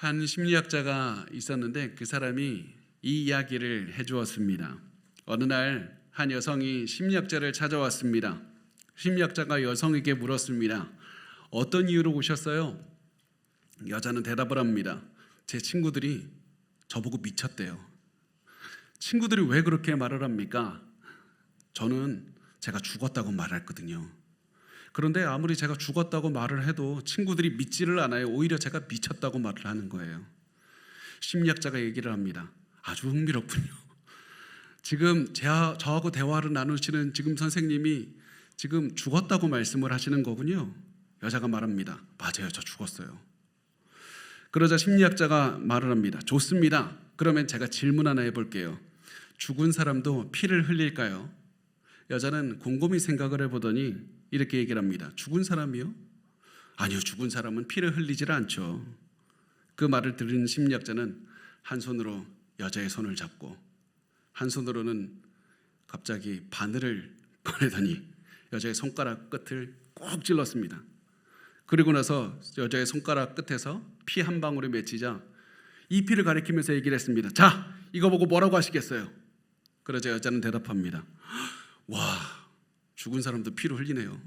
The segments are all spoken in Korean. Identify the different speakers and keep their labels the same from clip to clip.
Speaker 1: 한 심리학자가 있었는데 그 사람이 이 이야기를 해주었습니다. 어느 날 한 여성이 심리학자를 찾아왔습니다. 심리학자가 여성에게 물었습니다. 어떤 이유로 오셨어요? 여자는 대답을 합니다. 제 친구들이 저보고 미쳤대요. 친구들이 왜 그렇게 말을 합니까? 저는 제가 죽었다고 말했거든요. 그런데 아무리 제가 죽었다고 말을 해도 친구들이 믿지를 않아요. 오히려 제가 미쳤다고 말을 하는 거예요. 심리학자가 얘기를 합니다. 아주 흥미롭군요. 지금 저하고 대화를 나누시는 지금 선생님이 지금 죽었다고 말씀을 하시는 거군요. 여자가 말합니다. 맞아요, 저 죽었어요. 그러자 심리학자가 말을 합니다. 좋습니다. 그러면 제가 질문 하나 해볼게요. 죽은 사람도 피를 흘릴까요? 여자는 곰곰이 생각을 해보더니 이렇게 얘기를 합니다. 죽은 사람이요? 아니요, 죽은 사람은 피를 흘리질 않죠. 그 말을 들은 심리학자는 한 손으로 여자의 손을 잡고 한 손으로는 갑자기 바늘을 꺼내더니 여자의 손가락 끝을 꼭 찔렀습니다. 그리고 나서 여자의 손가락 끝에서 피 한 방울이 맺히자 이 피를 가리키면서 얘기를 했습니다. 자, 이거 보고 뭐라고 하시겠어요? 그러자 여자는 대답합니다. 와, 죽은 사람도 피로 흘리네요.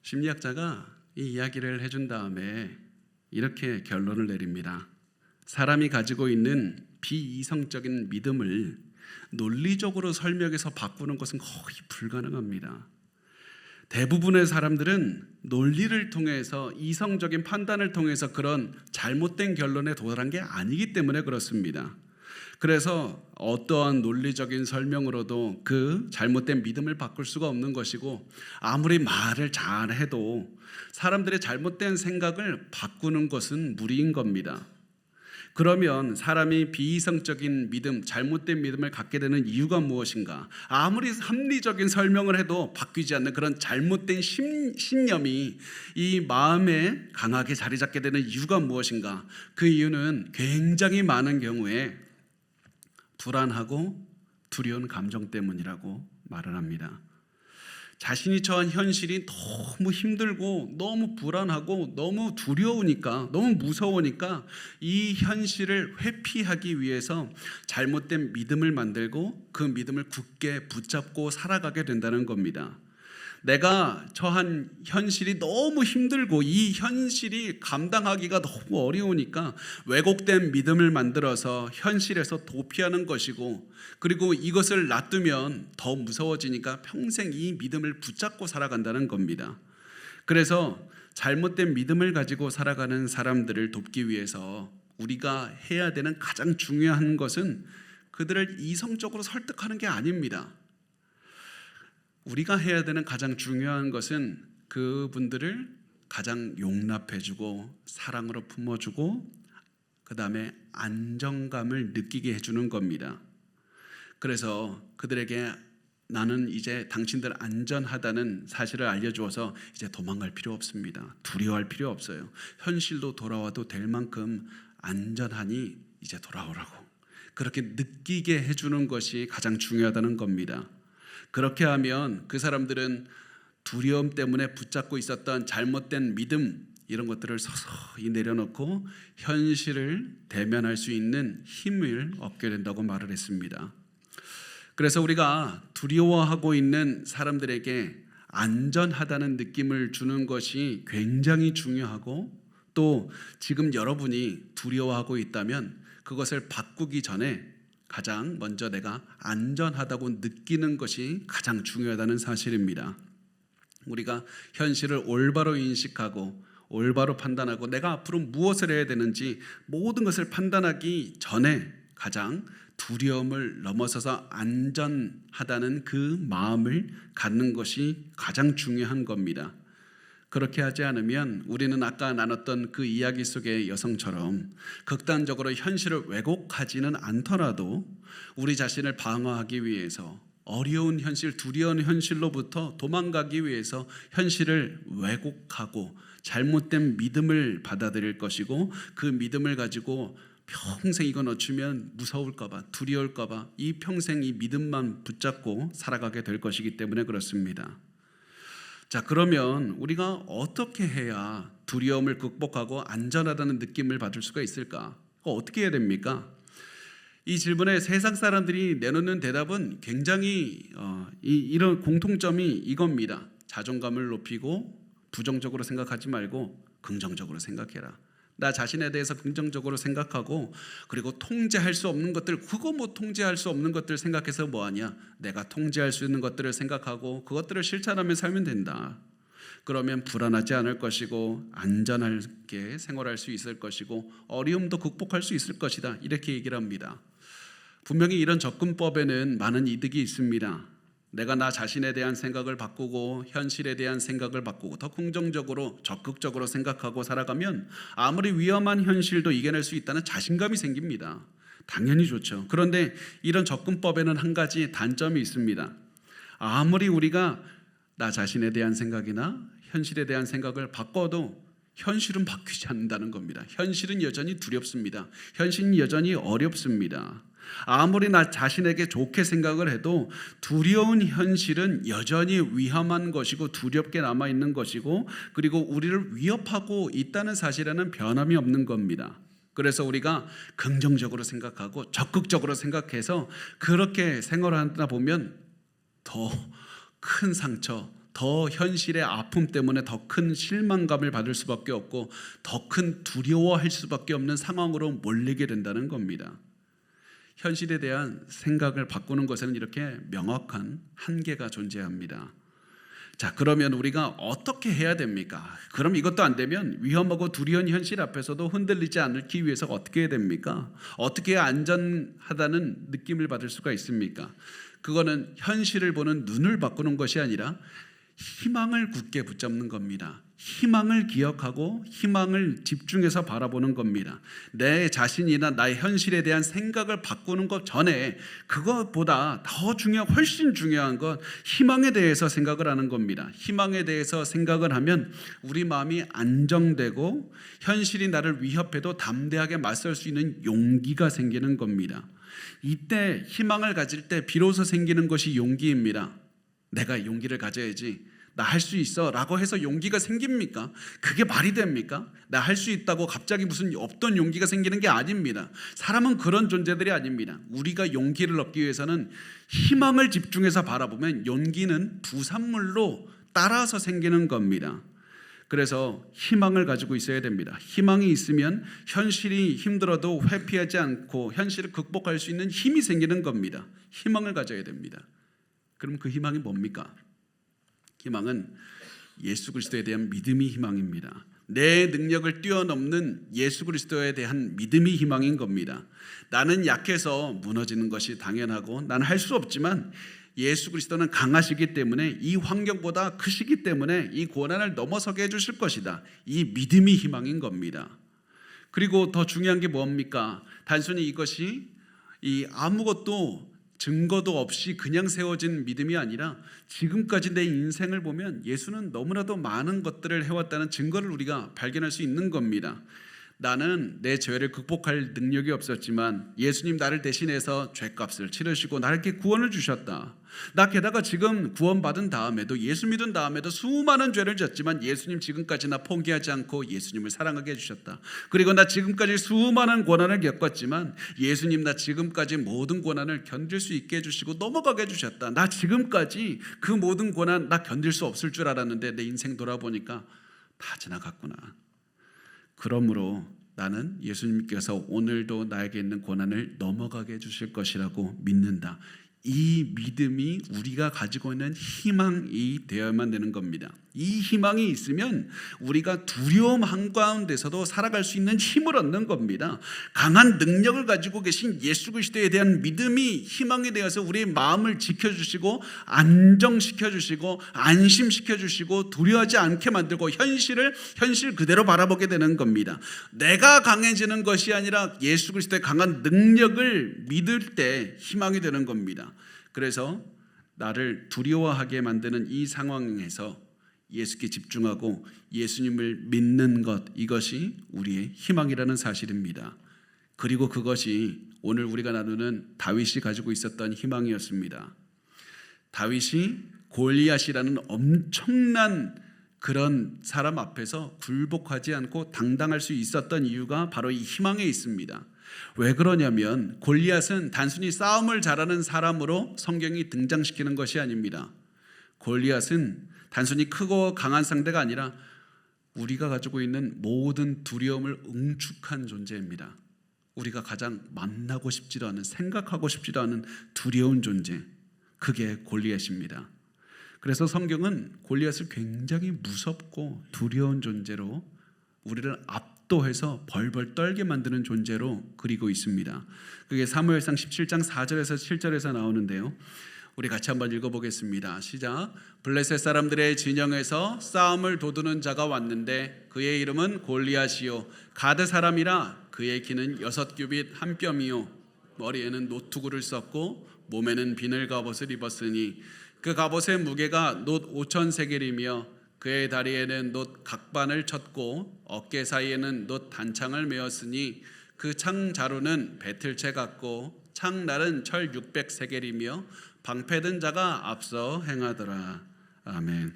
Speaker 1: 심리학자가 이 이야기를 해준 다음에 이렇게 결론을 내립니다. 사람이 가지고 있는 비이성적인 믿음을 논리적으로 설명해서 바꾸는 것은 거의 불가능합니다. 대부분의 사람들은 논리를 통해서 이성적인 판단을 통해서 그런 잘못된 결론에 도달한 게 아니기 때문에 그렇습니다. 그래서 어떠한 논리적인 설명으로도 그 잘못된 믿음을 바꿀 수가 없는 것이고 아무리 말을 잘해도 사람들의 잘못된 생각을 바꾸는 것은 무리인 겁니다. 그러면 사람이 비이성적인 믿음, 잘못된 믿음을 갖게 되는 이유가 무엇인가? 아무리 합리적인 설명을 해도 바뀌지 않는 그런 잘못된 신념이 이 마음에 강하게 자리 잡게 되는 이유가 무엇인가? 그 이유는 굉장히 많은 경우에 불안하고 두려운 감정 때문이라고 말을 합니다. 자신이 처한 현실이 너무 힘들고 너무 불안하고 너무 두려우니까, 너무 무서우니까 이 현실을 회피하기 위해서 잘못된 믿음을 만들고 그 믿음을 굳게 붙잡고 살아가게 된다는 겁니다. 내가 처한 현실이 너무 힘들고 이 현실이 감당하기가 너무 어려우니까 왜곡된 믿음을 만들어서 현실에서 도피하는 것이고, 그리고 이것을 놔두면 더 무서워지니까 평생 이 믿음을 붙잡고 살아간다는 겁니다. 그래서 잘못된 믿음을 가지고 살아가는 사람들을 돕기 위해서 우리가 해야 되는 가장 중요한 것은 그들을 이성적으로 설득하는 게 아닙니다. 우리가 해야 되는 가장 중요한 것은 그분들을 가장 용납해주고 사랑으로 품어주고 그 다음에 안정감을 느끼게 해주는 겁니다. 그래서 그들에게 나는 이제 당신들 안전하다는 사실을 알려주어서 이제 도망갈 필요 없습니다. 두려워할 필요 없어요. 현실로 돌아와도 될 만큼 안전하니 이제 돌아오라고 그렇게 느끼게 해주는 것이 가장 중요하다는 겁니다. 그렇게 하면 그 사람들은 두려움 때문에 붙잡고 있었던 잘못된 믿음 이런 것들을 서서히 내려놓고 현실을 대면할 수 있는 힘을 얻게 된다고 말을 했습니다. 그래서 우리가 두려워하고 있는 사람들에게 안전하다는 느낌을 주는 것이 굉장히 중요하고, 또 지금 여러분이 두려워하고 있다면 그것을 바꾸기 전에 가장 먼저 내가 안전하다고 느끼는 것이 가장 중요하다는 사실입니다. 우리가 현실을 올바로 인식하고 올바로 판단하고 내가 앞으로 무엇을 해야 되는지 모든 것을 판단하기 전에 가장 두려움을 넘어서서 안전하다는 그 마음을 갖는 것이 가장 중요한 겁니다. 그렇게 하지 않으면 우리는 아까 나눴던 그 이야기 속의 여성처럼 극단적으로 현실을 왜곡하지는 않더라도 우리 자신을 방어하기 위해서 어려운 현실, 두려운 현실로부터 도망가기 위해서 현실을 왜곡하고 잘못된 믿음을 받아들일 것이고, 그 믿음을 가지고 평생 이거 놓치면 무서울까 봐, 두려울까 봐 이 평생 이 믿음만 붙잡고 살아가게 될 것이기 때문에 그렇습니다. 자, 그러면 우리가 어떻게 해야 두려움을 극복하고 안전하다는 느낌을 받을 수가 있을까? 어떻게 해야 됩니까? 이 질문에 세상 사람들이 내놓는 대답은 굉장히 이런 공통점이 이겁니다. 자존감을 높이고 부정적으로 생각하지 말고 긍정적으로 생각해라. 나 자신에 대해서 긍정적으로 생각하고, 그리고 통제할 수 없는 것들, 그거 뭐 통제할 수 없는 것들 생각해서 뭐하냐? 내가 통제할 수 있는 것들을 생각하고 그것들을 실천하며 살면 된다. 그러면 불안하지 않을 것이고 안전하게 생활할 수 있을 것이고 어려움도 극복할 수 있을 것이다. 이렇게 얘기를 합니다. 분명히 이런 접근법에는 많은 이득이 있습니다. 내가 나 자신에 대한 생각을 바꾸고 현실에 대한 생각을 바꾸고 더 긍정적으로 적극적으로 생각하고 살아가면 아무리 위험한 현실도 이겨낼 수 있다는 자신감이 생깁니다. 당연히 좋죠. 그런데 이런 접근법에는 한 가지 단점이 있습니다. 아무리 우리가 나 자신에 대한 생각이나 현실에 대한 생각을 바꿔도 현실은 바뀌지 않는다는 겁니다. 현실은 여전히 두렵습니다. 현실은 여전히 어렵습니다. 아무리 나 자신에게 좋게 생각을 해도 두려운 현실은 여전히 위험한 것이고 두렵게 남아있는 것이고, 그리고 우리를 위협하고 있다는 사실에는 변함이 없는 겁니다. 그래서 우리가 긍정적으로 생각하고 적극적으로 생각해서 그렇게 생활하다 보면 더 큰 상처, 더 현실의 아픔 때문에 더 큰 실망감을 받을 수밖에 없고 더 큰 두려워할 수밖에 없는 상황으로 몰리게 된다는 겁니다. 현실에 대한 생각을 바꾸는 것에는 이렇게 명확한 한계가 존재합니다. 자, 그러면 우리가 어떻게 해야 됩니까? 그럼 이것도 안 되면 위험하고 두려운 현실 앞에서도 흔들리지 않기 위해서 어떻게 해야 됩니까? 어떻게 해야 안전하다는 느낌을 받을 수가 있습니까? 그거는 현실을 보는 눈을 바꾸는 것이 아니라 희망을 굳게 붙잡는 겁니다. 희망을 기억하고 희망을 집중해서 바라보는 겁니다. 내 자신이나 나의 현실에 대한 생각을 바꾸는 것 전에 그것보다 훨씬 중요한 건 희망에 대해서 생각을 하는 겁니다. 희망에 대해서 생각을 하면 우리 마음이 안정되고 현실이 나를 위협해도 담대하게 맞설 수 있는 용기가 생기는 겁니다. 이때 희망을 가질 때 비로소 생기는 것이 용기입니다. 내가 용기를 가져야지, 나 할 수 있어 라고 해서 용기가 생깁니까? 그게 말이 됩니까? 나 할 수 있다고 갑자기 무슨 없던 용기가 생기는 게 아닙니다. 사람은 그런 존재들이 아닙니다. 우리가 용기를 얻기 위해서는 희망을 집중해서 바라보면 용기는 부산물로 따라서 생기는 겁니다. 그래서 희망을 가지고 있어야 됩니다. 희망이 있으면 현실이 힘들어도 회피하지 않고 현실을 극복할 수 있는 힘이 생기는 겁니다. 희망을 가져야 됩니다. 그럼 그 희망이 뭡니까? 희망은 예수 그리스도에 대한 믿음이 희망입니다. 내 능력을 뛰어넘는 예수 그리스도에 대한 믿음이 희망인 겁니다. 나는 약해서 무너지는 것이 당연하고 나는 할 수 없지만 예수 그리스도는 강하시기 때문에 이 환경보다 크시기 때문에 이 고난을 넘어서게 해주실 것이다. 이 믿음이 희망인 겁니다. 그리고 더 중요한 게 뭡니까? 단순히 이것이 아무것도 증거도 없이 그냥 세워진 믿음이 아니라 지금까지 내 인생을 보면 예수는 너무나도 많은 것들을 해왔다는 증거를 우리가 발견할 수 있는 겁니다. 나는 내 죄를 극복할 능력이 없었지만 예수님 나를 대신해서 죄값을 치르시고 나에게 구원을 주셨다. 나 게다가 지금 구원받은 다음에도 예수 믿은 다음에도 수많은 죄를 졌지만 예수님 지금까지 나 포기하지 않고 예수님을 사랑하게 해주셨다. 그리고 나 지금까지 수많은 고난을 겪었지만 예수님 나 지금까지 모든 고난을 견딜 수 있게 해주시고 넘어가게 해주셨다. 나 지금까지 그 모든 고난 나 견딜 수 없을 줄 알았는데 내 인생 돌아보니까 다 지나갔구나. 그러므로 나는 예수님께서 오늘도 나에게 있는 고난을 넘어가게 해주실 것이라고 믿는다. 이 믿음이 우리가 가지고 있는 희망이 되어야만 되는 겁니다. 이 희망이 있으면 우리가 두려움 한가운데서도 살아갈 수 있는 힘을 얻는 겁니다. 강한 능력을 가지고 계신 예수 그리스도에 대한 믿음이 희망이 되어서 우리의 마음을 지켜주시고 안정시켜주시고 안심시켜주시고 두려워하지 않게 만들고 현실 그대로 바라보게 되는 겁니다. 내가 강해지는 것이 아니라 예수 그리스도의 강한 능력을 믿을 때 희망이 되는 겁니다. 그래서 나를 두려워하게 만드는 이 상황에서 예수께 집중하고 예수님을 믿는 것, 이것이 우리의 희망이라는 사실입니다. 그리고 그것이 오늘 우리가 나누는 다윗이 가지고 있었던 희망이었습니다. 다윗이 골리앗이라는 엄청난 그런 사람 앞에서 굴복하지 않고 당당할 수 있었던 이유가 바로 이 희망에 있습니다. 왜 그러냐면 골리앗은 단순히 싸움을 잘하는 사람으로 성경이 등장시키는 것이 아닙니다. 골리앗은 단순히 크고 강한 상대가 아니라 우리가 가지고 있는 모든 두려움을 응축한 존재입니다. 우리가 가장 만나고 싶지도 않은, 생각하고 싶지도 않은 두려운 존재, 그게 골리앗입니다. 그래서 성경은 골리앗을 굉장히 무섭고 두려운 존재로, 우리를 압도해서 벌벌 떨게 만드는 존재로 그리고 있습니다. 그게 사무엘상 17장 4절에서 7절에서 나오는데요. 우리 같이 한번 읽어보겠습니다. 시작. 블레셋 사람들의 진영에서 싸움을 도두는 자가 왔는데 그의 이름은 골리앗이요 가드 사람이라. 그의 키는 6규빗 한 뼘이요 머리에는 노투구를 썼고 몸에는 비늘 갑옷을 입었으니 그 갑옷의 무게가 놋 5천 세겔이며 그의 다리에는 놋 각반을 쳤고 어깨 사이에는 놋 단창을 메었으니 그 창 자루는 배틀채 같고 창날은 철 600세겔이며 방패든 자가 앞서 행하더라. 아멘.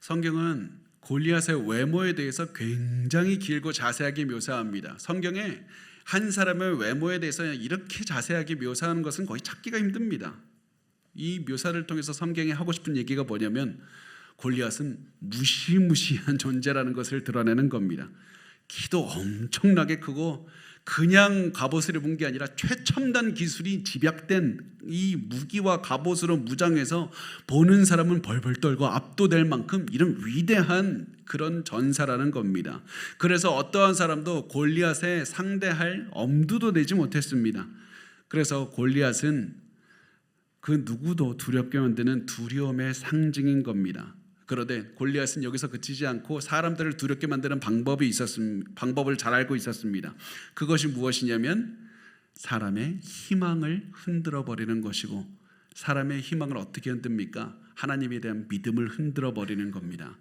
Speaker 1: 성경은 골리앗의 외모에 대해서 굉장히 길고 자세하게 묘사합니다. 성경에 한 사람의 외모에 대해서 이렇게 자세하게 묘사하는 것은 거의 찾기가 힘듭니다. 이 묘사를 통해서 성경이 하고 싶은 얘기가 뭐냐면 골리앗은 무시무시한 존재라는 것을 드러내는 겁니다. 키도 엄청나게 크고 그냥 갑옷을 입은 게 아니라 최첨단 기술이 집약된 이 무기와 갑옷으로 무장해서 보는 사람은 벌벌 떨고 압도될 만큼 이런 위대한 그런 전사라는 겁니다. 그래서 어떠한 사람도 골리앗에 상대할 엄두도 내지 못했습니다. 그래서 골리앗은 그 누구도 두렵게 만드는 두려움의 상징인 겁니다. 그런데 골리앗은 여기서 그치지 않고 사람들을 두렵게 만드는 방법을 잘 알고 있었습니다. 그것이 무엇이냐면 사람의 희망을 흔들어 버리는 것이고, 사람의 희망을 어떻게 흔듭니까? 하나님에 대한 믿음을 흔들어 버리는 겁니다.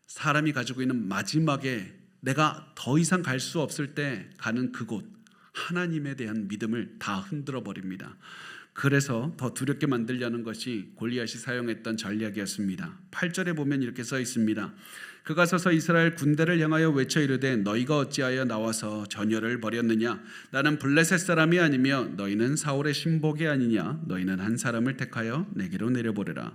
Speaker 1: 사람이 가지고 있는 마지막에 내가 더 이상 갈 수 없을 때 가는 그곳, 하나님에 대한 믿음을 다 흔들어 버립니다. 그래서 더 두렵게 만들려는 것이 골리앗이 사용했던 전략이었습니다. 8절에 보면 이렇게 써 있습니다. 그가 서서 이스라엘 군대를 향하여 외쳐 이르되 너희가 어찌하여 나와서 전열을 벌였느냐? 나는 블레셋 사람이 아니며 너희는 사울의 신복이 아니냐? 너희는 한 사람을 택하여 내게로 내려보내라.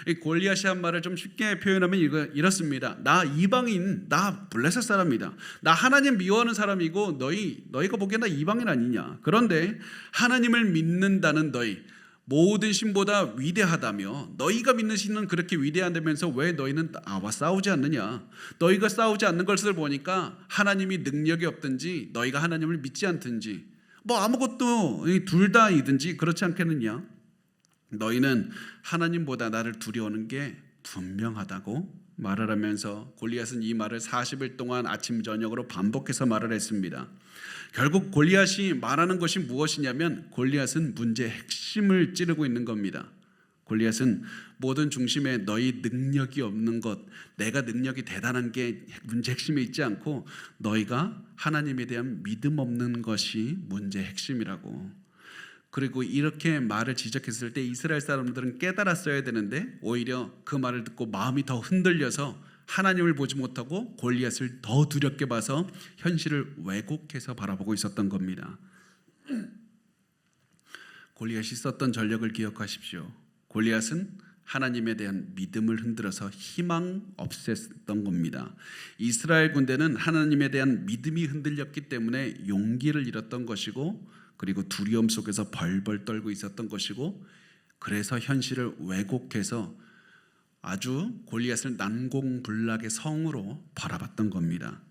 Speaker 1: 이 골리앗이 한 말을 좀 쉽게 표현하면 이렇습니다. 나 이방인, 나 블레셋 사람이다. 나 하나님 미워하는 사람이고 너희가 보기엔 나 이방인 아니냐? 그런데 하나님을 믿는다는 너희, 모든 신보다 위대하다며 너희가 믿는 신은 그렇게 위대한다면서 왜 너희는 나와 싸우지 않느냐? 너희가 싸우지 않는 것을 보니까 하나님이 능력이 없든지 너희가 하나님을 믿지 않든지 뭐 아무것도 둘 다이든지 그렇지 않겠느냐? 너희는 하나님보다 나를 두려워하는 게 분명하다고 말을 하면서 골리앗은 이 말을 40일 동안 아침 저녁으로 반복해서 말을 했습니다. 결국 골리앗이 말하는 것이 무엇이냐면 골리앗은 문제의 핵심을 찌르고 있는 겁니다. 골리앗은 모든 중심에 너희 능력이 없는 것, 내가 능력이 대단한 게 문제 핵심에 있지 않고 너희가 하나님에 대한 믿음 없는 것이 문제 핵심이라고. 그리고 이렇게 말을 지적했을 때 이스라엘 사람들은 깨달았어야 되는데 오히려 그 말을 듣고 마음이 더 흔들려서 하나님을 보지 못하고 골리앗을 더 두렵게 봐서 현실을 왜곡해서 바라보고 있었던 겁니다. 골리앗이 썼던 전략을 기억하십시오. 골리앗은 하나님에 대한 믿음을 흔들어서 희망 없앴던 겁니다. 이스라엘 군대는 하나님에 대한 믿음이 흔들렸기 때문에 용기를 잃었던 것이고, 그리고 두려움 속에서 벌벌 떨고 있었던 것이고, 그래서 현실을 왜곡해서 아주 골리앗을 난공불락의 성으로 바라봤던 겁니다.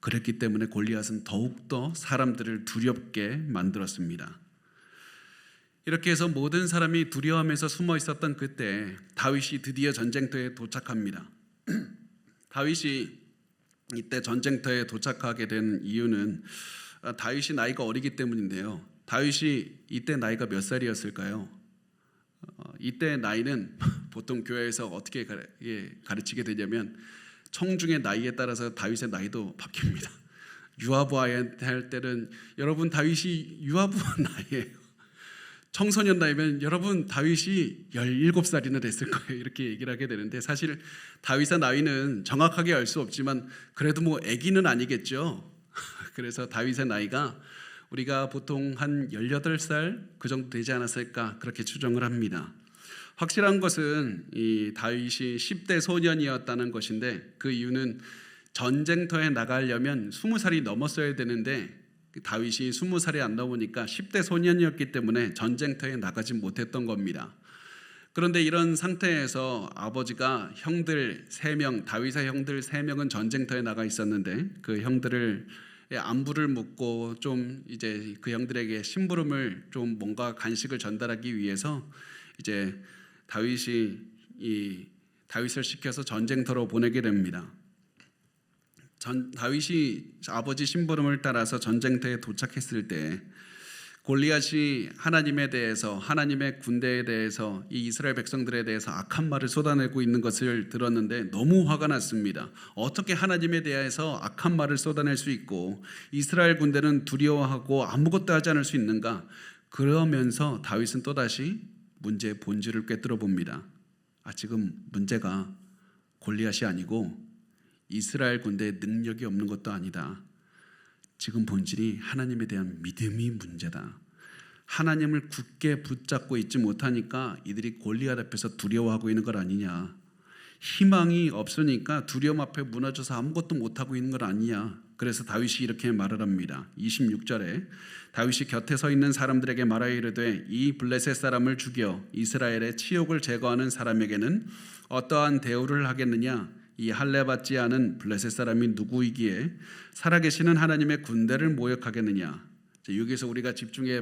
Speaker 1: 그랬기 때문에 골리앗은 더욱더 사람들을 두렵게 만들었습니다. 이렇게 해서 모든 사람이 두려워하면서 숨어 있었던 그때 다윗이 드디어 전쟁터에 도착합니다. 다윗이 이때 전쟁터에 도착하게 된 이유는 다윗이 나이가 어리기 때문인데요. 다윗이 이때 나이가 몇 살이었을까요? 이때 나이는 보통 교회에서 어떻게 가르치게 되냐면 청중의 나이에 따라서 다윗의 나이도 바뀝니다. 유아부 할 때는 여러분 다윗이 유아부 나이에요. 청소년 나이면 여러분 다윗이 17살이나 됐을 거예요. 이렇게 얘기를 하게 되는데 사실 다윗의 나이는 정확하게 알 수 없지만 그래도 뭐 아기는 아니겠죠. 그래서 다윗의 나이가 우리가 보통 한 18살 그 정도 되지 않았을까 그렇게 추정을 합니다. 확실한 것은 이 다윗이 10대 소년이었다는 것인데 그 이유는 전쟁터에 나가려면 20살이 넘었어야 되는데 다윗이 20살이 안 넘으니까 10대 소년이었기 때문에 전쟁터에 나가지 못했던 겁니다. 그런데 이런 상태에서 아버지가 형들 3명, 다윗의 형들 3명은 전쟁터에 나가 있었는데 그 형들을 안부를 묻고 좀 이제 그 형들에게 심부름을 좀 뭔가 간식을 전달하기 위해서 이제 다윗을 시켜서 전쟁터로 보내게 됩니다. 다윗이 아버지 심부름을 따라서 전쟁터에 도착했을 때 골리앗이 하나님에 대해서 하나님의 군대에 대해서 이 이스라엘 백성들에 대해서 악한 말을 쏟아내고 있는 것을 들었는데 너무 화가 났습니다. 어떻게 하나님에 대해서 악한 말을 쏟아낼 수 있고 이스라엘 군대는 두려워하고 아무것도 하지 않을 수 있는가? 그러면서 다윗은 또다시 문제의 본질을 꿰뚫어 봅니다. 지금 문제가 골리앗이 아니고 이스라엘 군대에 능력이 없는 것도 아니다. 지금 본질이 하나님에 대한 믿음이 문제다. 하나님을 굳게 붙잡고 있지 못하니까 이들이 골리앗 앞에서 두려워하고 있는 것 아니냐. 희망이 없으니까 두려움 앞에 무너져서 아무것도 못하고 있는 것 아니냐. 그래서 다윗이 이렇게 말을 합니다. 26절에 다윗이 곁에 서 있는 사람들에게 말하여 이르되 이 블레셋 사람을 죽여 이스라엘의 치욕을 제거하는 사람에게는 어떠한 대우를 하겠느냐. 이 할례 받지 않은 블레셋 사람이 누구이기에 살아계시는 하나님의 군대를 모욕하겠느냐. 여기서 우리가 집중해야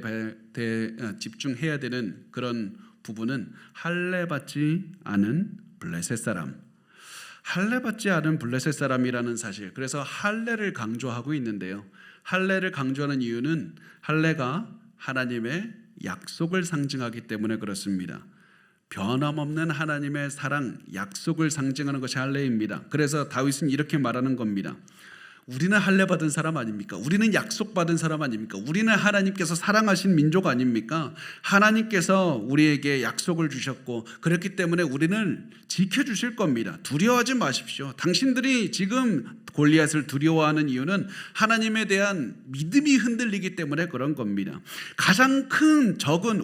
Speaker 1: 되는 그런 부분은 할례 받지 않은 블레셋 사람. 할례 받지 않은 블레셋 사람이라는 사실. 그래서 할례를 강조하고 있는데요. 할례를 강조하는 이유는 할례가 하나님의 약속을 상징하기 때문에 그렇습니다. 변함없는 하나님의 사랑, 약속을 상징하는 것이 할례입니다. 그래서 다윗은 이렇게 말하는 겁니다. 우리는 할례 받은 사람 아닙니까? 우리는 약속 받은 사람 아닙니까? 우리는 하나님께서 사랑하신 민족 아닙니까? 하나님께서 우리에게 약속을 주셨고 그렇기 때문에 우리는 지켜주실 겁니다. 두려워하지 마십시오. 당신들이 지금 골리앗을 두려워하는 이유는 하나님에 대한 믿음이 흔들리기 때문에 그런 겁니다.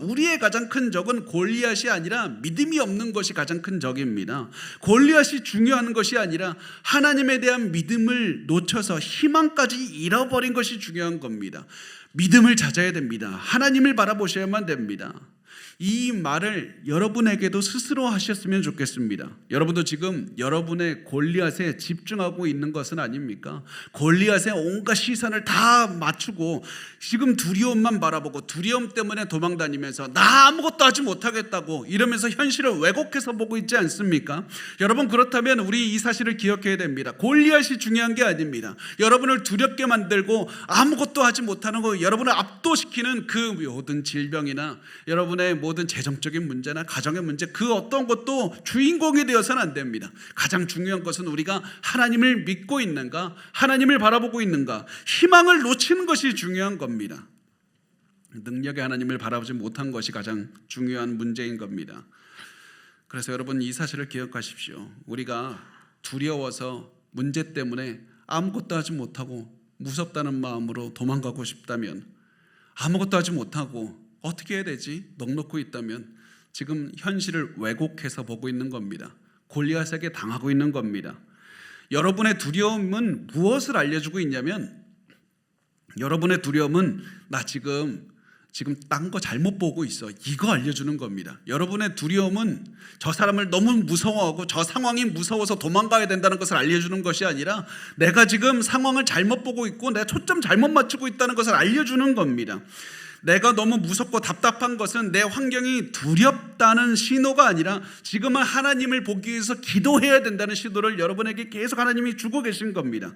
Speaker 1: 우리의 가장 큰 적은 골리앗이 아니라 믿음이 없는 것이 가장 큰 적입니다. 골리앗이 중요한 것이 아니라 하나님에 대한 믿음을 놓쳐서 희망까지 잃어버린 것이 중요한 겁니다. 믿음을 찾아야 됩니다. 하나님을 바라보셔야만 됩니다. 이 말을 여러분에게도 스스로 하셨으면 좋겠습니다. 여러분도 지금 여러분의 골리앗에 집중하고 있는 것은 아닙니까? 골리앗의 온갖 시선을 다 맞추고 지금 두려움만 바라보고 두려움 때문에 도망다니면서 나 아무것도 하지 못하겠다고 이러면서 현실을 왜곡해서 보고 있지 않습니까? 여러분, 그렇다면 우리 이 사실을 기억해야 됩니다. 골리앗이 중요한 게 아닙니다. 여러분을 두렵게 만들고 아무것도 하지 못하는 거, 여러분을 압도시키는 그 모든 질병이나 여러분의 모든 재정적인 문제나 가정의 문제, 그 어떤 것도 주인공이 되어서는 안 됩니다. 가장 중요한 것은 우리가 하나님을 믿고 있는가, 하나님을 바라보고 있는가, 희망을 놓치는 것이 중요한 겁니다. 능력의 하나님을 바라보지 못한 것이 가장 중요한 문제인 겁니다. 그래서 여러분, 이 사실을 기억하십시오. 우리가 두려워서 문제 때문에 아무것도 하지 못하고 무섭다는 마음으로 도망가고 싶다면, 아무것도 하지 못하고 어떻게 해야 되지? 넋놓고 있다면 지금 현실을 왜곡해서 보고 있는 겁니다. 골리앗에게 당하고 있는 겁니다. 여러분의 두려움은 무엇을 알려주고 있냐면, 여러분의 두려움은 나 지금 딴 거 잘못 보고 있어, 이거 알려주는 겁니다. 여러분의 두려움은 저 사람을 너무 무서워하고 저 상황이 무서워서 도망가야 된다는 것을 알려주는 것이 아니라 내가 지금 상황을 잘못 보고 있고 내 초점 잘못 맞추고 있다는 것을 알려주는 겁니다. 내가 너무 무섭고 답답한 것은 내 환경이 두렵다는 신호가 아니라 지금은 하나님을 보기 위해서 기도해야 된다는 신호를 여러분에게 계속 하나님이 주고 계신 겁니다.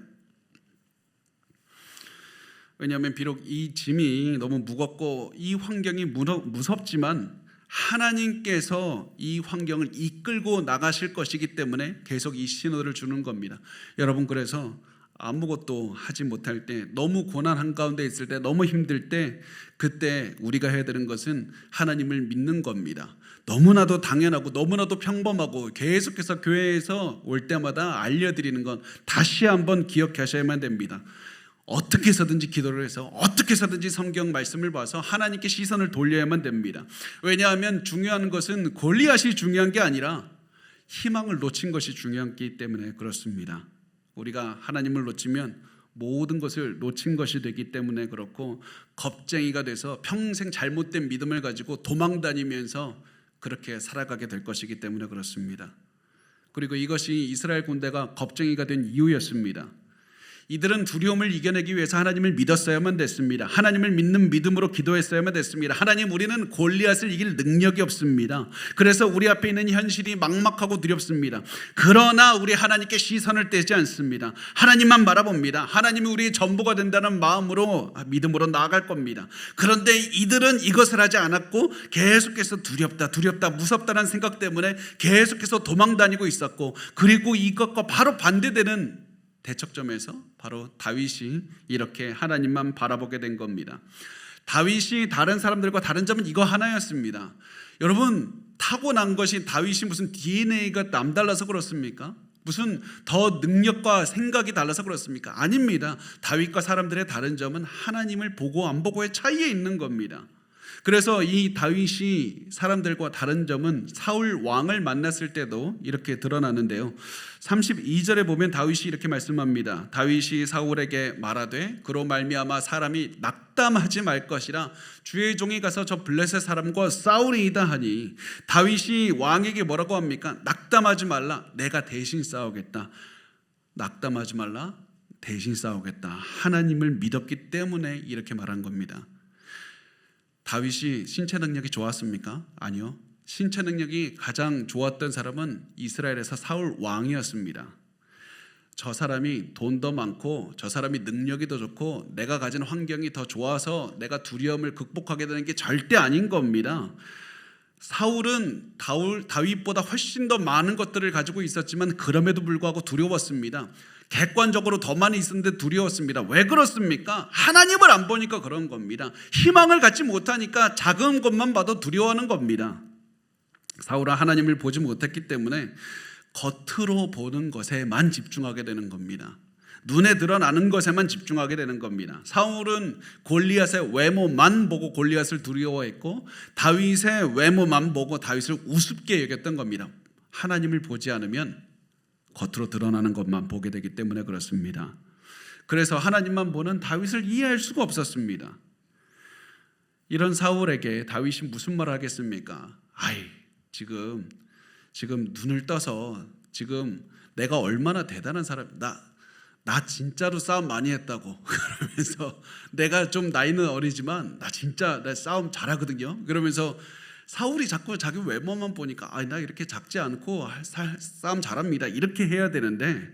Speaker 1: 왜냐하면 비록 이 짐이 너무 무겁고 이 환경이 무섭지만 하나님께서 이 환경을 이끌고 나가실 것이기 때문에 계속 이 신호를 주는 겁니다. 여러분, 그래서 아무것도 하지 못할 때, 너무 고난 한가운데 있을 때, 너무 힘들 때, 그때 우리가 해야 되는 것은 하나님을 믿는 겁니다. 너무나도 당연하고 너무나도 평범하고 계속해서 교회에서 올 때마다 알려드리는 건 다시 한번 기억하셔야만 됩니다. 어떻게 해서든지 기도를 해서 어떻게 해서든지 성경 말씀을 봐서 하나님께 시선을 돌려야만 됩니다. 왜냐하면 중요한 것은 골리앗이 중요한 게 아니라 희망을 놓친 것이 중요하기 때문에 그렇습니다. 우리가 하나님을 놓치면 모든 것을 놓친 것이 되기 때문에 그렇고, 겁쟁이가 돼서 평생 잘못된 믿음을 가지고 도망다니면서 그렇게 살아가게 될 것이기 때문에 그렇습니다. 그리고 이것이 이스라엘 군대가 겁쟁이가 된 이유였습니다. 이들은 두려움을 이겨내기 위해서 하나님을 믿었어야만 됐습니다. 하나님을 믿는 믿음으로 기도했어야만 됐습니다. 하나님, 우리는 골리앗을 이길 능력이 없습니다. 그래서 우리 앞에 있는 현실이 막막하고 두렵습니다. 그러나 우리 하나님께 시선을 떼지 않습니다. 하나님만 바라봅니다. 하나님이 우리의 전부가 된다는 마음으로, 믿음으로 나아갈 겁니다. 그런데 이들은 이것을 하지 않았고 계속해서 두렵다 무섭다는 생각 때문에 계속해서 도망다니고 있었고, 그리고 이것과 바로 반대되는 대척점에서 바로 다윗이 이렇게 하나님만 바라보게 된 겁니다. 다윗이 다른 사람들과 다른 점은 이거 하나였습니다. 여러분, 타고난 것이 다윗이 무슨 DNA가 남달라서 그렇습니까? 무슨 더 능력과 생각이 달라서 그렇습니까? 아닙니다. 다윗과 사람들의 다른 점은 하나님을 보고 안 보고의 차이에 있는 겁니다. 그래서 이 다윗이 사람들과 다른 점은 사울 왕을 만났을 때도 이렇게 드러나는데요. 32절에 보면 다윗이 이렇게 말씀합니다. 다윗이 사울에게 말하되 그로 말미암아 사람이 낙담하지 말 것이라 주의 종이 가서 저 블레셋 사람과 싸우리이다 하니, 다윗이 왕에게 뭐라고 합니까? 낙담하지 말라, 내가 대신 싸우겠다. 낙담하지 말라, 대신 싸우겠다. 하나님을 믿었기 때문에 이렇게 말한 겁니다. 다윗이 신체 능력이 좋았습니까? 아니요. 신체 능력이 가장 좋았던 사람은 이스라엘에서 사울 왕이었습니다. 저 사람이 돈도 많고 저 사람이 능력이 더 좋고 내가 가진 환경이 더 좋아서 내가 두려움을 극복하게 되는 게 절대 아닌 겁니다. 사울은 다윗보다 훨씬 더 많은 것들을 가지고 있었지만 그럼에도 불구하고 두려웠습니다. 객관적으로 더 많이 있었는데 두려웠습니다. 왜 그렇습니까? 하나님을 안 보니까 그런 겁니다. 희망을 갖지 못하니까 작은 것만 봐도 두려워하는 겁니다. 사울은 하나님을 보지 못했기 때문에 겉으로 보는 것에만 집중하게 되는 겁니다. 눈에 드러나는 것에만 집중하게 되는 겁니다. 사울은 골리앗의 외모만 보고 골리앗을 두려워했고, 다윗의 외모만 보고 다윗을 우습게 여겼던 겁니다. 하나님을 보지 않으면 겉으로 드러나는 것만 보게 되기 때문에 그렇습니다. 그래서 하나님만 보는 다윗을 이해할 수가 없었습니다. 이런 사울에게 다윗이 무슨 말을 하겠습니까? 지금 눈을 떠서 지금 내가 얼마나 대단한 사람, 나 진짜로 싸움 많이 했다고 그러면서, 내가 좀 나이는 어리지만 나 싸움 잘하거든요. 그러면서 사울이 자꾸 자기 외모만 보니까 나 이렇게 작지 않고 싸움 잘합니다, 이렇게 해야 되는데,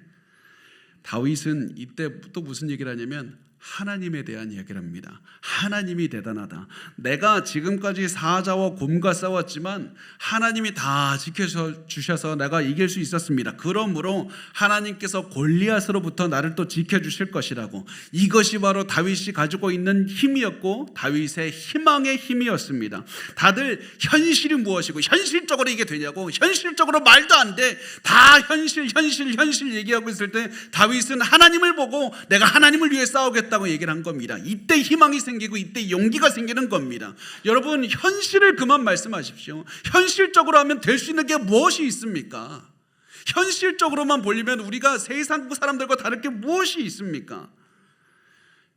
Speaker 1: 다윗은 이때 또 무슨 얘기를 하냐면 하나님에 대한 이야기를 합니다. 하나님이 대단하다. 내가 지금까지 사자와 곰과 싸웠지만 하나님이 다 지켜주셔서 내가 이길 수 있었습니다. 그러므로 하나님께서 골리앗으로부터 나를 또 지켜주실 것이라고. 이것이 바로 다윗이 가지고 있는 힘이었고 다윗의 희망의 힘이었습니다. 다들 현실이 무엇이고 현실적으로 이게 되냐고, 현실적으로 말도 안 돼. 다 현실 얘기하고 있을 때 다윗은 하나님을 보고 내가 하나님을 위해 싸우겠다 다고 얘기를 한 겁니다. 이때 희망이 생기고 이때 용기가 생기는 겁니다. 여러분, 현실을 그만 말씀하십시오. 현실적으로 하면 될 수 있는 게 무엇이 있습니까? 현실적으로만 보려면 우리가 세상 사람들과 다를 게 무엇이 있습니까?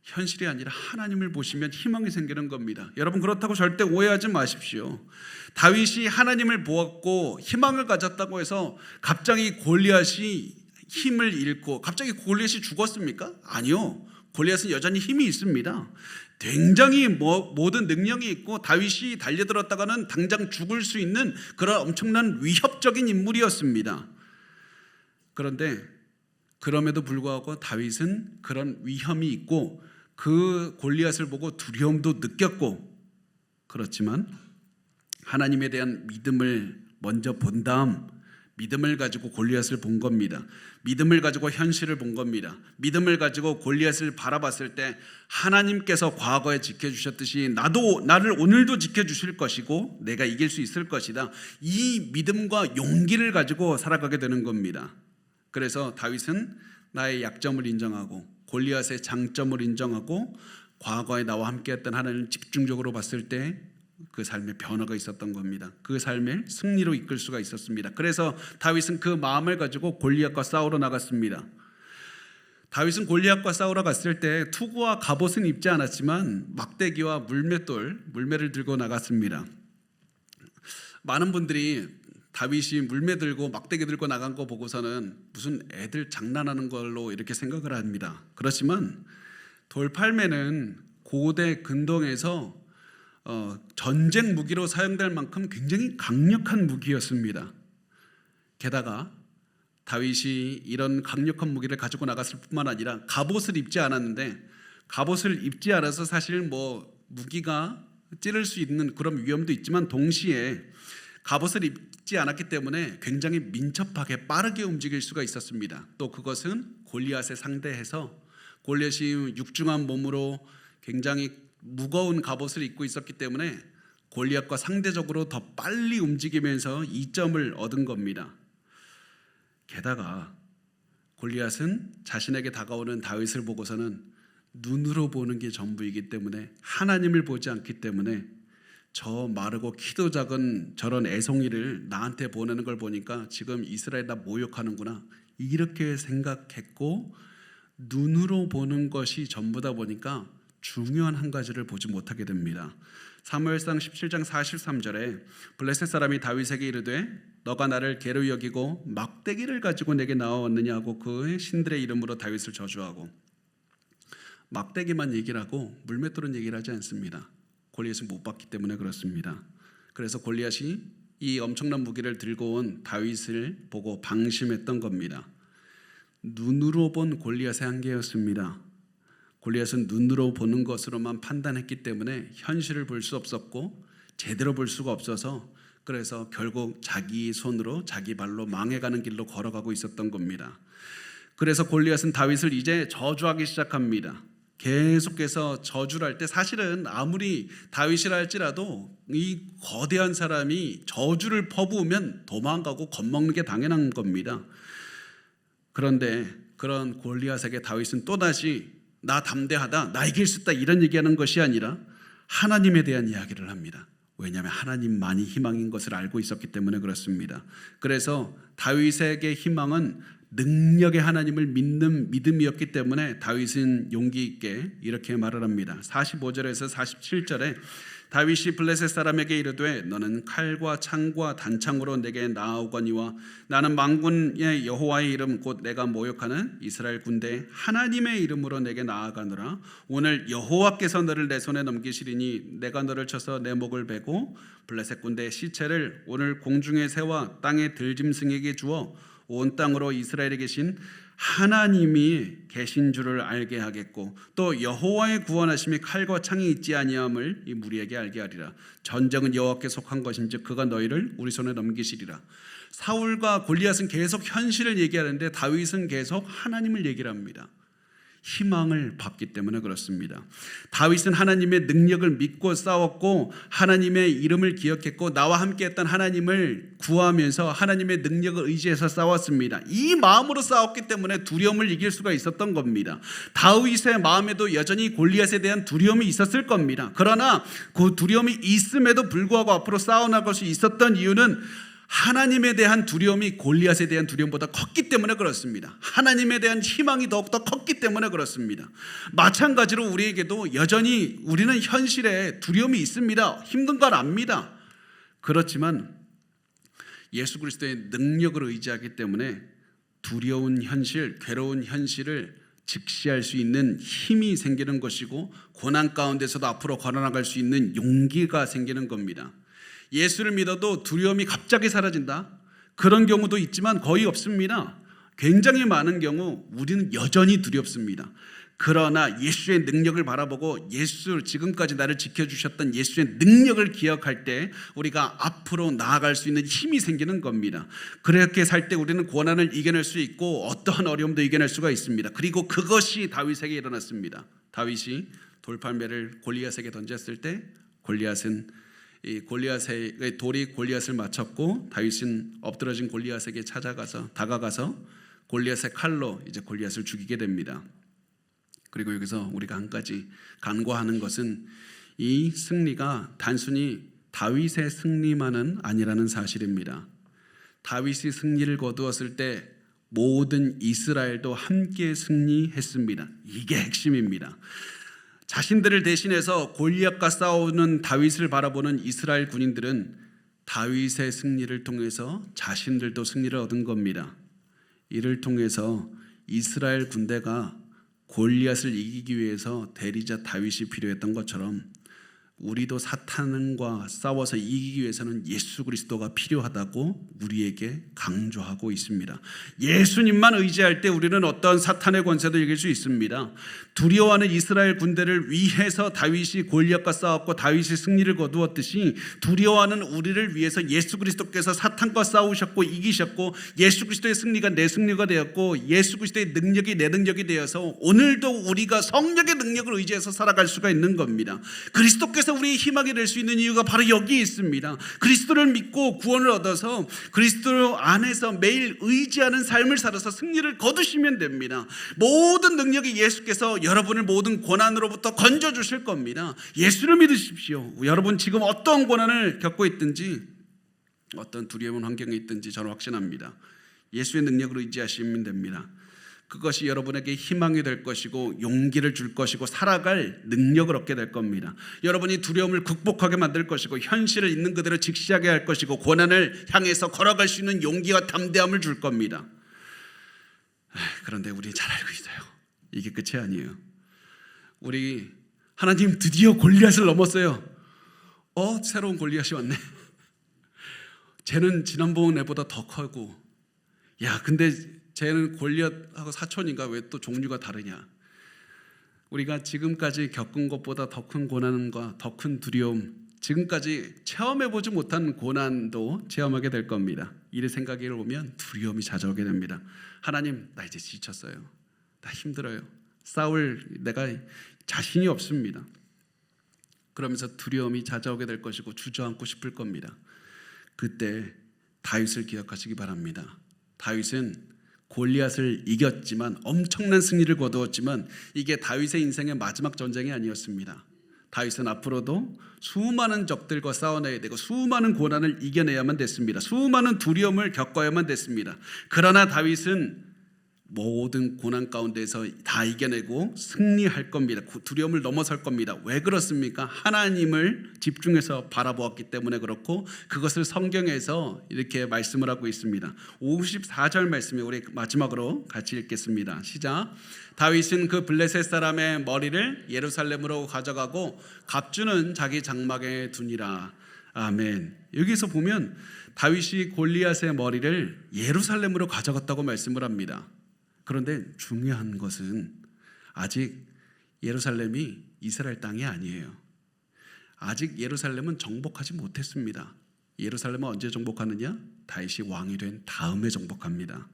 Speaker 1: 현실이 아니라 하나님을 보시면 희망이 생기는 겁니다. 여러분, 그렇다고 절대 오해하지 마십시오. 다윗이 하나님을 보았고 희망을 가졌다고 해서 갑자기 골리앗이 힘을 잃고 갑자기 골리앗이 죽었습니까? 아니요. 골리앗은 여전히 힘이 있습니다. 굉장히 모든 능력이 있고 다윗이 달려들었다가는 당장 죽을 수 있는 그런 엄청난 위협적인 인물이었습니다. 그런데 그럼에도 불구하고 다윗은 그런 위험이 있고 그 골리앗을 보고 두려움도 느꼈고, 그렇지만 하나님에 대한 믿음을 먼저 본 다음 믿음을 가지고 골리앗을 본 겁니다. 믿음을 가지고 현실을 본 겁니다. 믿음을 가지고 골리앗을 바라봤을 때 하나님께서 과거에 지켜주셨듯이 나를 오늘도 지켜주실 것이고 내가 이길 수 있을 것이다. 이 믿음과 용기를 가지고 살아가게 되는 겁니다. 그래서 다윗은 나의 약점을 인정하고 골리앗의 장점을 인정하고 과거에 나와 함께했던 하나님을 집중적으로 봤을 때 그 삶에 변화가 있었던 겁니다. 그 삶을 승리로 이끌 수가 있었습니다. 그래서 다윗은 그 마음을 가지고 골리앗과 싸우러 나갔습니다. 다윗은 골리앗과 싸우러 갔을 때 투구와 갑옷은 입지 않았지만 막대기와 물매를 들고 나갔습니다. 많은 분들이 다윗이 물매 들고 막대기 들고 나간 거 보고서는 무슨 애들 장난하는 걸로 이렇게 생각을 합니다. 그렇지만 돌팔매는 고대 근동에서 전쟁 무기로 사용될 만큼 굉장히 강력한 무기였습니다. 게다가 다윗이 이런 강력한 무기를 가지고 나갔을 뿐만 아니라 갑옷을 입지 않았는데, 갑옷을 입지 않아서 사실 무기가 찌를 수 있는 그런 위험도 있지만 동시에 갑옷을 입지 않았기 때문에 굉장히 민첩하게 빠르게 움직일 수가 있었습니다. 또 그것은 골리앗에 상대해서 골리앗이 육중한 몸으로 굉장히 무거운 갑옷을 입고 있었기 때문에 골리앗과 상대적으로 더 빨리 움직이면서 이점을 얻은 겁니다. 게다가 골리앗은 자신에게 다가오는 다윗을 보고서는 눈으로 보는 게 전부이기 때문에 하나님을 보지 않기 때문에 저 마르고 키도 작은 저런 애송이를 나한테 보내는 걸 보니까 지금 이스라엘 나 모욕하는구나 이렇게 생각했고, 눈으로 보는 것이 전부다 보니까 중요한 한 가지를 보지 못하게 됩니다. 사무엘상 17장 43절에 블레셋 사람이 다윗에게 이르되 너가 나를 개로 여기고 막대기를 가지고 내게 나왔느냐고 그의 신들의 이름으로 다윗을 저주하고, 막대기만 얘기를 하고 물맷돌은 얘기를 하지 않습니다. 골리앗은 못 봤기 때문에 그렇습니다. 그래서 골리앗이 이 엄청난 무기를 들고 온 다윗을 보고 방심했던 겁니다. 눈으로 본 골리앗의 한계였습니다. 골리앗은 눈으로 보는 것으로만 판단했기 때문에 현실을 볼 수 없었고 제대로 볼 수가 없어서 그래서 결국 자기 손으로 자기 발로 망해가는 길로 걸어가고 있었던 겁니다. 그래서 골리앗은 다윗을 이제 저주하기 시작합니다. 계속해서 저주를 할 때 사실은 아무리 다윗이라 할지라도 이 거대한 사람이 저주를 퍼부으면 도망가고 겁먹는 게 당연한 겁니다. 그런데 그런 골리앗에게 다윗은 또다시 나 담대하다, 나 이길 수 있다 이런 얘기하는 것이 아니라 하나님에 대한 이야기를 합니다. 왜냐하면 하나님만이 희망인 것을 알고 있었기 때문에 그렇습니다. 그래서 다윗에게 희망은 능력의 하나님을 믿는 믿음이었기 때문에 다윗은 용기 있게 이렇게 말을 합니다. 45절에서 47절에 다윗이 블레셋 사람에게 이르되 너는 칼과 창과 단창으로 내게 나아오거니와 나는 만군의 여호와의 이름 곧 내가 모욕하는 이스라엘 군대 하나님의 이름으로 내게 나아가노라. 오늘 여호와께서 너를 내 손에 넘기시리니 내가 너를 쳐서 내 목을 베고 블레셋 군대의 시체를 오늘 공중의 새와 땅의 들짐승에게 주어 온 땅으로 이스라엘에 계신 하나님이 계신 줄을 알게 하겠고 또 여호와의 구원하심이 칼과 창이 있지 아니함을 이 무리에게 알게 하리라. 전쟁은 여호와께 속한 것인즉 그가 너희를 우리 손에 넘기시리라. 사울과 골리앗은 계속 현실을 얘기하는데 다윗은 계속 하나님을 얘기를 합니다. 희망을 봤기 때문에 그렇습니다. 다윗은 하나님의 능력을 믿고 싸웠고 하나님의 이름을 기억했고 나와 함께했던 하나님을 구하면서 하나님의 능력을 의지해서 싸웠습니다. 이 마음으로 싸웠기 때문에 두려움을 이길 수가 있었던 겁니다. 다윗의 마음에도 여전히 골리앗에 대한 두려움이 있었을 겁니다. 그러나 그 두려움이 있음에도 불구하고 앞으로 싸워나갈 수 있었던 이유는 하나님에 대한 두려움이 골리앗에 대한 두려움보다 컸기 때문에 그렇습니다. 하나님에 대한 희망이 더욱더 컸기 때문에 그렇습니다. 마찬가지로 우리에게도 여전히 우리는 현실에 두려움이 있습니다. 힘든 걸 압니다. 그렇지만 예수 그리스도의 능력을 의지하기 때문에 두려운 현실, 괴로운 현실을 직시할 수 있는 힘이 생기는 것이고 고난 가운데서도 앞으로 걸어나갈 수 있는 용기가 생기는 겁니다. 예수를 믿어도 두려움이 갑자기 사라진다? 그런 경우도 있지만 거의 없습니다. 굉장히 많은 경우 우리는 여전히 두렵습니다. 그러나 예수의 능력을 바라보고 지금까지 나를 지켜주셨던 예수의 능력을 기억할 때 우리가 앞으로 나아갈 수 있는 힘이 생기는 겁니다. 그렇게 살 때 우리는 고난을 이겨낼 수 있고 어떠한 어려움도 이겨낼 수가 있습니다. 그리고 그것이 다윗에게 일어났습니다. 다윗이 돌팔매를 골리앗에게 던졌을 때 골리앗은 골리앗의 돌이 골리앗을 맞췄고 다윗은 엎드러진 골리앗에게 다가가서 골리앗의 칼로 이제 골리앗을 죽이게 됩니다. 그리고 여기서 우리가 한 가지 간과하는 것은 이 승리가 단순히 다윗의 승리만은 아니라는 사실입니다. 다윗이 승리를 거두었을 때 모든 이스라엘도 함께 승리했습니다. 이게 핵심입니다. 자신들을 대신해서 골리앗과 싸우는 다윗을 바라보는 이스라엘 군인들은 다윗의 승리를 통해서 자신들도 승리를 얻은 겁니다. 이를 통해서 이스라엘 군대가 골리앗을 이기기 위해서 대리자 다윗이 필요했던 것처럼 우리도 사탄과 싸워서 이기기 위해서는 예수 그리스도가 필요하다고 우리에게 강조하고 있습니다. 예수님만 의지할 때 우리는 어떤 사탄의 권세도 이길 수 있습니다. 두려워하는 이스라엘 군대를 위해서 다윗이 골리앗과 싸웠고 다윗이 승리를 거두었듯이 두려워하는 우리를 위해서 예수 그리스도께서 사탄과 싸우셨고 이기셨고 예수 그리스도의 승리가 내 승리가 되었고 예수 그리스도의 능력이 내 능력이 되어서 오늘도 우리가 성령의 능력을 의지해서 살아갈 수가 있는 겁니다. 그리스도께서 우리의 희망이 될 수 있는 이유가 바로 여기 있습니다. 그리스도를 믿고 구원을 얻어서 그리스도 안에서 매일 의지하는 삶을 살아서 승리를 거두시면 됩니다. 모든 능력이 예수께서 여러분을 모든 고난으로부터 건져주실 겁니다. 예수를 믿으십시오. 여러분 지금 어떤 고난을 겪고 있든지 어떤 두려운 환경에 있든지 저는 확신합니다. 예수의 능력을 의지하시면 됩니다. 그것이 여러분에게 희망이 될 것이고 용기를 줄 것이고 살아갈 능력을 얻게 될 겁니다. 여러분이 두려움을 극복하게 만들 것이고 현실을 있는 그대로 직시하게 할 것이고 고난을 향해서 걸어갈 수 있는 용기와 담대함을 줄 겁니다. 그런데 우리 잘 알고 있어요. 이게 끝이 아니에요. 우리 하나님 드디어 골리앗을 넘었어요. 새로운 골리앗이 왔네. 쟤는 지난번 애보다 더 크고 근데 쟤는 골리앗하고 사촌인가 왜 또 종류가 다르냐. 우리가 지금까지 겪은 것보다 더 큰 고난과 더 큰 두려움, 지금까지 체험해보지 못한 고난도 체험하게 될 겁니다. 이 생각이 오면 두려움이 찾아오게 됩니다. 하나님 나 이제 지쳤어요. 나 힘들어요. 싸울 내가 자신이 없습니다. 그러면서 두려움이 찾아오게 될 것이고 주저앉고 싶을 겁니다. 그때 다윗을 기억하시기 바랍니다. 다윗은 골리앗을 이겼지만 엄청난 승리를 거두었지만 이게 다윗의 인생의 마지막 전쟁이 아니었습니다. 다윗은 앞으로도 수많은 적들과 싸워내야 되고 수많은 고난을 이겨내야만 됐습니다. 수많은 두려움을 겪어야만 됐습니다. 그러나 다윗은 모든 고난 가운데서 다 이겨내고 승리할 겁니다. 두려움을 넘어설 겁니다. 왜 그렇습니까? 하나님을 집중해서 바라보았기 때문에 그렇고 그것을 성경에서 이렇게 말씀을 하고 있습니다. 54절 말씀에 우리 마지막으로 같이 읽겠습니다. 시작. 다윗은 그 블레셋 사람의 머리를 예루살렘으로 가져가고 갑주는 자기 장막에 두니라. 아멘. 여기서 보면 다윗이 골리앗의 머리를 예루살렘으로 가져갔다고 말씀을 합니다. 그런데 중요한 것은 아직 예루살렘이 이스라엘 땅이 아니에요. 아직 예루살렘은 정복하지 못했습니다. 예루살렘은 언제 정복하느냐? 다윗이 왕이 된 다음에 정복합니다.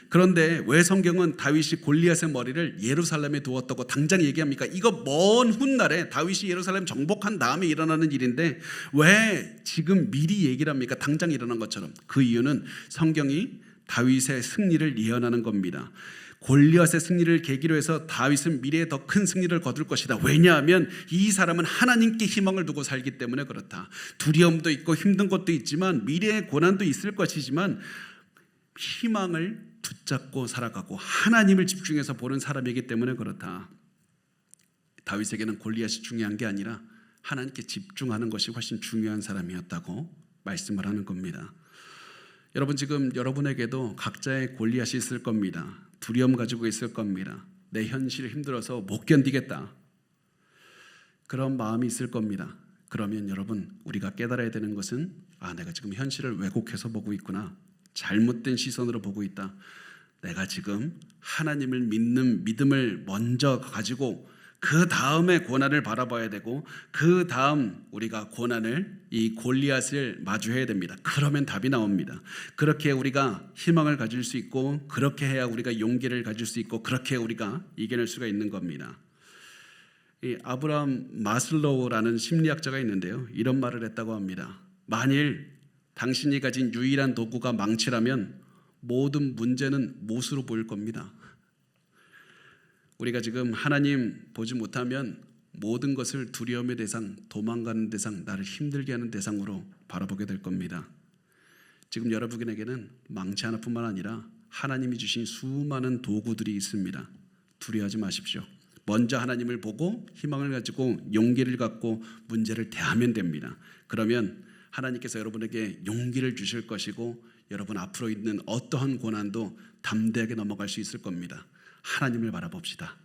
Speaker 1: 그런데 왜 성경은 다윗이 골리앗의 머리를 예루살렘에 두었다고 당장 얘기합니까? 이거 먼 훗날에 다윗이 예루살렘 정복한 다음에 일어나는 일인데 왜 지금 미리 얘기를 합니까? 당장 일어난 것처럼. 그 이유는 성경이 다윗의 승리를 예언하는 겁니다. 골리앗의 승리를 계기로 해서 다윗은 미래에 더 큰 승리를 거둘 것이다. 왜냐하면 이 사람은 하나님께 희망을 두고 살기 때문에 그렇다. 두려움도 있고 힘든 것도 있지만 미래의 고난도 있을 것이지만 희망을 붙잡고 살아가고 하나님을 집중해서 보는 사람이기 때문에 그렇다. 다윗에게는 골리앗이 중요한 게 아니라 하나님께 집중하는 것이 훨씬 중요한 사람이었다고 말씀을 하는 겁니다. 여러분 지금 여러분에게도 각자의 골리앗이 있을 겁니다. 두려움 가지고 있을 겁니다. 내 현실이 힘들어서 못 견디겠다. 그런 마음이 있을 겁니다. 그러면 여러분 우리가 깨달아야 되는 것은 내가 지금 현실을 왜곡해서 보고 있구나. 잘못된 시선으로 보고 있다. 내가 지금 하나님을 믿는 믿음을 먼저 가지고 그 다음에 고난을 바라봐야 되고 그 다음 우리가 이 골리앗을 마주해야 됩니다. 그러면 답이 나옵니다. 그렇게 우리가 희망을 가질 수 있고 그렇게 해야 우리가 용기를 가질 수 있고 그렇게 우리가 이겨낼 수가 있는 겁니다. 이 아브라함 마슬로우라는 심리학자가 있는데요. 이런 말을 했다고 합니다. 만일 당신이 가진 유일한 도구가 망치라면 모든 문제는 못으로 보일 겁니다. 우리가 지금 하나님 보지 못하면 모든 것을 두려움의 대상, 도망가는 대상, 나를 힘들게 하는 대상으로 바라보게 될 겁니다. 지금 여러분에게는 망치 하나뿐만 아니라 하나님이 주신 수많은 도구들이 있습니다. 두려워하지 마십시오. 먼저 하나님을 보고 희망을 가지고 용기를 갖고 문제를 대하면 됩니다. 그러면 하나님께서 여러분에게 용기를 주실 것이고 여러분 앞으로 있는 어떠한 고난도 담대하게 넘어갈 수 있을 겁니다. 하나님을 바라봅시다.